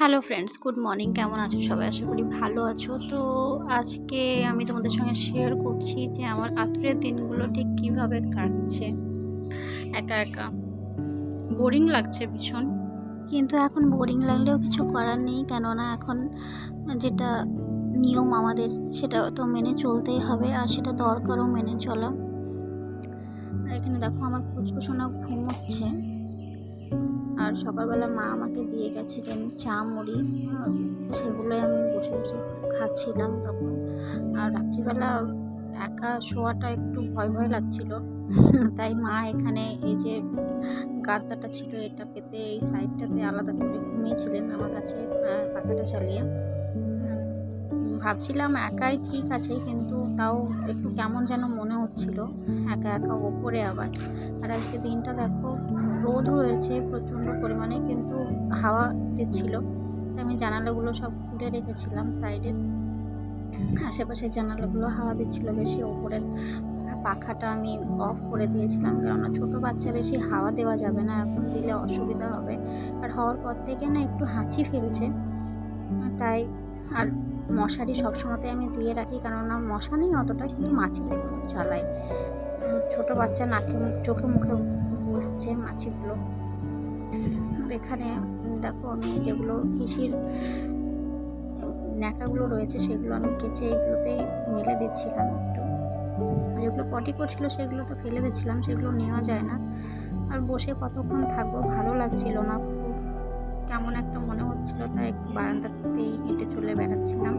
Hello friends, good morning. কেমন আছো সবাই? আশা করি ভালো আছো। তো আজকে আমি তোমাদের সঙ্গে শেয়ার করছি যে আমার আত্মীয়ের দিনগুলো ঠিক কীভাবে কাটছে। একা একা বোরিং লাগছে ভীষণ, কিন্তু এখন বোরিং লাগলেও কিছু করার নেই, কেননা এখন যেটা নিয়ম আমাদের সেটা তো মেনে চলতেই হবে, আর সেটা দরকারও মেনে চলা। এখানে দেখো আমার কুচকুচোনা ঘুমোচ্ছে, আর সকালবেলা মা আমাকে দিয়ে গেছিলেন চা মুড়ি, সেগুলোই আমি বসে বসে খাচ্ছিলাম তখন। আর রাত্রিবেলা একা শোয়াটা একটু ভয় ভয় লাগছিল, তাই মা এখানে এই যে গাদ্দাটা ছিল এটা পেতে এই সাইডটাতে আলাদা করে ঘুমিয়েছিলেন আমার কাছে পাখাটা চালিয়ে। ভাবছিলাম একাই ঠিক আছে, কিন্তু তাও একটু কেমন যেন মনে হচ্ছিল একা একা ওপরে আবার। আর আজকে দিনটা দেখো রোদ হয়েছে প্রচণ্ড পরিমাণে, কিন্তু হাওয়া দিচ্ছিল, তাই আমি জানালাগুলো সব খুলে রেখেছিলাম সাইডের, আশেপাশের জানালাগুলো হাওয়া দিচ্ছিল বেশি। ওপরের পাখাটা আমি অফ করে দিয়েছিলাম, কেননা ছোটো বাচ্চা বেশি হাওয়া দেওয়া যাবে না, এখন দিলে অসুবিধা হবে। আর হওয়ার পর থেকে না একটু হাঁচি ফেলছে, তাই। আর মশারি সবসময়তে আমি দিয়ে রাখি, কেননা মশা নেই অতটা, কিন্তু মাছিতে খুব জ্বালায়। ছোটো বাচ্চা নাকে চোখে মুখে বসছে মাছিগুলো। আর এখানে দেখো আমি যেগুলো হিসির ন্যাকাগুলো রয়েছে সেগুলো আমি কেচে এগুলোতেই মেলে দিচ্ছিলাম। একটু যেগুলো পটি করছিল সেগুলো তো ফেলে দিচ্ছিলাম, সেগুলো নেওয়া যায় না। আর বসে কতক্ষণ থাকবো, ভালো লাগছিল না, কেমন একটা মনে হচ্ছিল, তাই একটু বারান্দাতেই হেঁটে চলে বেড়াচ্ছিলাম।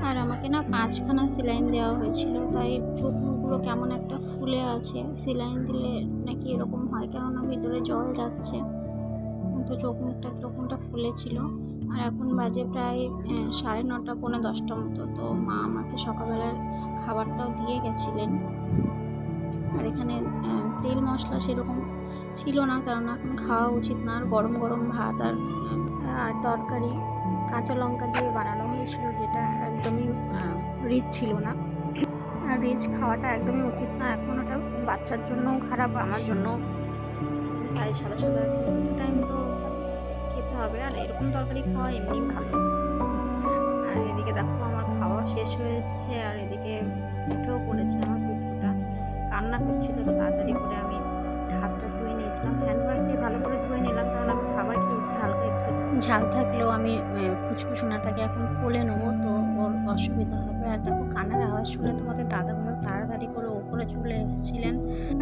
আর আমাকে না 5খানা সেলাইন দেওয়া হয়েছিল, তাই চোখ মুখগুলো কেমন একটা ফুলে আছে। সেলাইন দিলে নাকি এরকম হয়, কেননা ভিতরে জল যাচ্ছে, তো চোখ মুখটা একরকমটা ফুলেছিল। আর এখন বাজে প্রায় 9:30 পৌনে 10টা মতো। তো মা আমাকে সকালবেলার খাবারটাও দিয়ে গেছিলেন। আর এখানে তেল মশলা সেরকম ছিল না, কারণ এখন খাওয়া উচিত না। আর গরম গরম ভাত আর তরকারি কাঁচা লঙ্কা দিয়ে বানানো হয়েছিল, যেটা একদমই রিচ ছিল না। আর রিচ খাওয়াটা একদমই উচিত না, এখন ওটা বাচ্চার জন্যও খারাপ, আমার জন্য। তাই সাদা সাদা কিছু টাইম তো খেতে হবে, আর এরকম তরকারি খাওয়া এমনি ভালো। আর এদিকে দেখো আমার খাওয়া শেষ হয়ে এসছে, আর এদিকে উঠেও পড়েছে আমার কুকুরটা, কান্না করছিল। তো তাড়াতাড়ি করে আমি হাতটা ধুয়ে নিয়েছিলাম, হ্যান্ড ওয়াশ দিয়ে ভালো করে ধুয়ে নিলাম, কারণ আমি খাবার খেয়েছি, হালকা একটু ঝাল থাকলেও আমি ফুচকুচুনাটাকে এখন কোলে নেবো, তো ওর অসুবিধা হবে। আর দেখো কান্নার আওয়াজ শুনে তোমাদের দাদাভাইও তাড়াতাড়ি করে ওপরে চলে এসেছিলেন।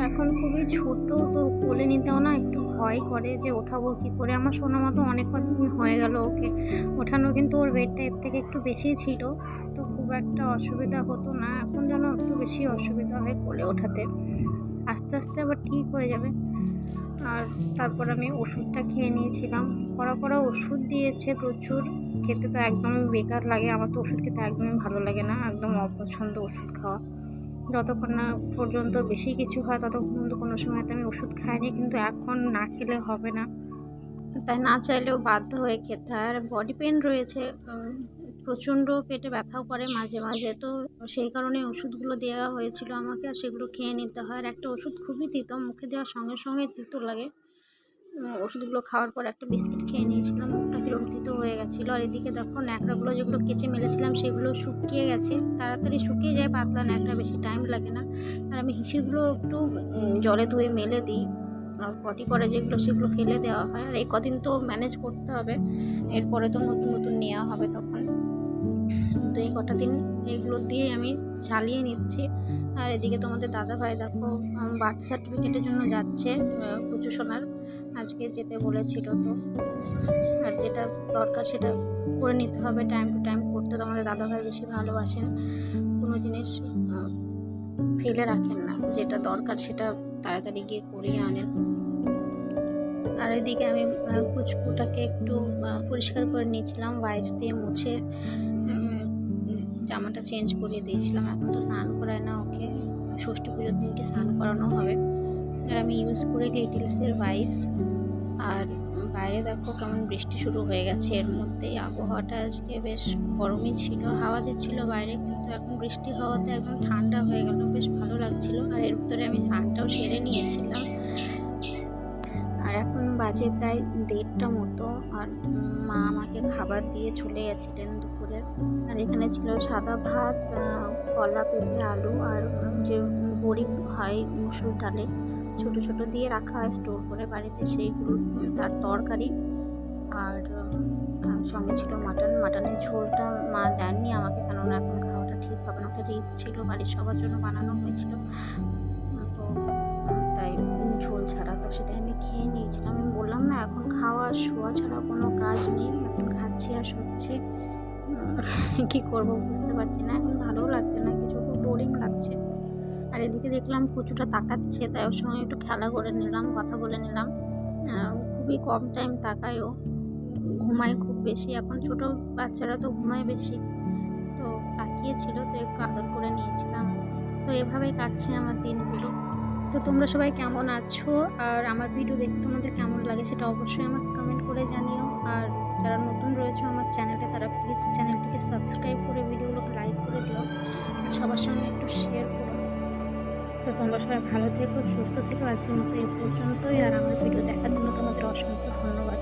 এখন খুবই ছোট, তো কোলে নিতেও না একটু ভয় করে যে ওঠাবো কী করে। আমার শোনা মতো অনেক কদিন হয়ে গেল ওকে ওঠানো, কিন্তু ওর ওয়েটটা এর থেকে একটু বেশি ছিল, তো খুব একটা অসুবিধা হতো না। এখন যেন একটু বেশি অসুবিধা হয় কোলে ওঠাতে, আস্তে আস্তে আবার ঠিক হয়ে যাবে। আর তারপর আমি ওষুধটা খেয়ে নিয়েছিলাম, কড়া ওষুধ দিয়েছে প্রচুর, খেতে তো একদমই বেকার লাগে। আমার তো ওষুধ খেতে একদমই ভালো লাগে না, একদম অপছন্দ ওষুধ খাওয়া। যতক্ষণ না পর্যন্ত বেশি কিছু হয় ততক্ষণ পর্যন্ত কোনো সময় আমি ওষুধ খাইনি, কিন্তু এখন না খেলে হবে না, তাই না চাইলেও বাধ্য হয়ে খেতে হয়। আর বডি পেন রয়েছে, প্রচণ্ড পেটে ব্যথাও করে মাঝে মাঝে, তো সেই কারণে ওষুধগুলো দেওয়া হয়েছিল আমাকে, আর সেগুলো খেয়ে নিতে হয়। আর একটা ওষুধ খুবই তিতো, মুখে দেওয়ার সঙ্গে সঙ্গে তিতো লাগে। ওষুধগুলো খাওয়ার পর একটা বিস্কিট খেয়ে নিয়েছিলাম, মুখটা কীরকম তিতো হয়ে গেছিলো। আর এদিকে দেখো ন্যাকড়াগুলো যেগুলো কেচে মেলেছিলাম সেগুলো শুকিয়ে গেছে, তাড়াতাড়ি শুকিয়ে যায় পাতলা ন্যাকড়া, বেশি টাইম লাগে না। আর আমি হিসিরগুলো একটু জলে ধুয়ে মেলে দিই, আর পটি করে যেগুলো সেগুলো ফেলে দেওয়া হয়। আর এই কদিন তো ম্যানেজ করতে হবে, এরপরে তো নতুন নতুন নেওয়া হবে তখন, তো এই কটা দিন এইগুলো দিয়ে আমি চালিয়ে নিচ্ছি। আর এদিকে তোমাদের দাদাভাই দেখো বার্থ সার্টিফিকেটের জন্য যাচ্ছে, কুচু সোনার আজকে যেতে বলেছিল, তো আর যেটা দরকার সেটা করে নিতে হবে, টাইম টু টাইম করতে। তোমাদের দাদাভাই বেশি ভালোবাসেন, কোনো জিনিস ফেলে রাখেন না, যেটা দরকার সেটা তাড়াতাড়ি গিয়ে করিয়ে আনেন। আর এদিকে আমি কুচকুটাকে একটু পরিষ্কার করে নিয়েছিলাম, ওয়াইপস দিয়ে মুছে জামাটা চেঞ্জ করিয়ে দিয়েছিলাম। এখন তো স্নান করায় না ওকে, ষষ্ঠী পুজোর দিনকে স্নান করানো হবে। আর আমি ইউজ করি লিটলসের ওয়াইপস। আর বাইরে দেখো কেমন বৃষ্টি শুরু হয়ে গেছে, এর মধ্যেই আবহাওয়াটা আজকে বেশ গরমই ছিল, হাওয়া দিচ্ছিল বাইরে, কিন্তু এখন বৃষ্টি হওয়াতে একদম ঠান্ডা হয়ে গেল, বেশ ভালো লাগছিল। আর এর ভিতরে আমি স্নানটাও সেরে নিয়েছিলাম। আর এখন বাজে প্রায় 1:30টা মতো। আর মা আমাকে খাবার দিয়ে চলে গেছিলেন দুপুরের। আর এখানে ছিল সাদা ভাত, কলা, পেঁপে, আলু আর যে বড়ি হয় মুসুর ডালে ছোট ছোট দিয়ে রাখা হয় স্টোর করে বাড়িতে, সেইগুলো তার তরকারি। আর সঙ্গে ছিল মাটনের ঝোলটা মা দেননি আমাকে, কেননা এখন খাওয়াটা ঠিক হবে না, ওটা ঈদ ছিল, বাড়ির সবার জন্য বানানো হয়েছিল। তো তাই ঝোল ছাড়া তো সেটাই আমি খেয়ে নিয়েছিলাম। আমি বললাম না, এখন খাওয়া শোয়া ছাড়া কোনো কাজ নেই, এখন খাচ্ছি আর শুচ্ছি। কী করবো বুঝতে পারছি না, এখন ভালোও লাগছে না, কিছু বোরিং লাগছে। আর এদিকে দেখলাম কচুটা তাকাচ্ছে, তাই ওর সঙ্গে একটু খেলা করে নিলাম, কথা বলে নিলাম। খুবই কম টাইম তাকায়, ও ঘুমায় খুব বেশি, এখন ছোট বাচ্চারা তো ঘুমায় বেশি, তো তাকিয়েছিল, তো একটু আদর করে নিয়েছিলাম। তো এভাবেই কাটছে আমার দিনগুলো। তো তোমরা সবাই কেমন আছো, আর আমার ভিডিও দেখতে তোমাদের কেমন লাগে সেটা অবশ্যই আমাকে কমেন্ট করে জানিও। আর যারা নতুন রয়েছে আমার চ্যানেলে, তারা প্লিজ চ্যানেলটিকে সাবস্ক্রাইব করে ভিডিওগুলোকে লাইক করে দিও, আর সবার সঙ্গে একটু শেয়ার করো। তো তোমরা সবাই ভালো থেকো, সুস্থ থেকো। আজকের মতো এই পর্যন্তই, আর আমার ভিডিও দেখার জন্য তোমাদের অসংখ্য ধন্যবাদ।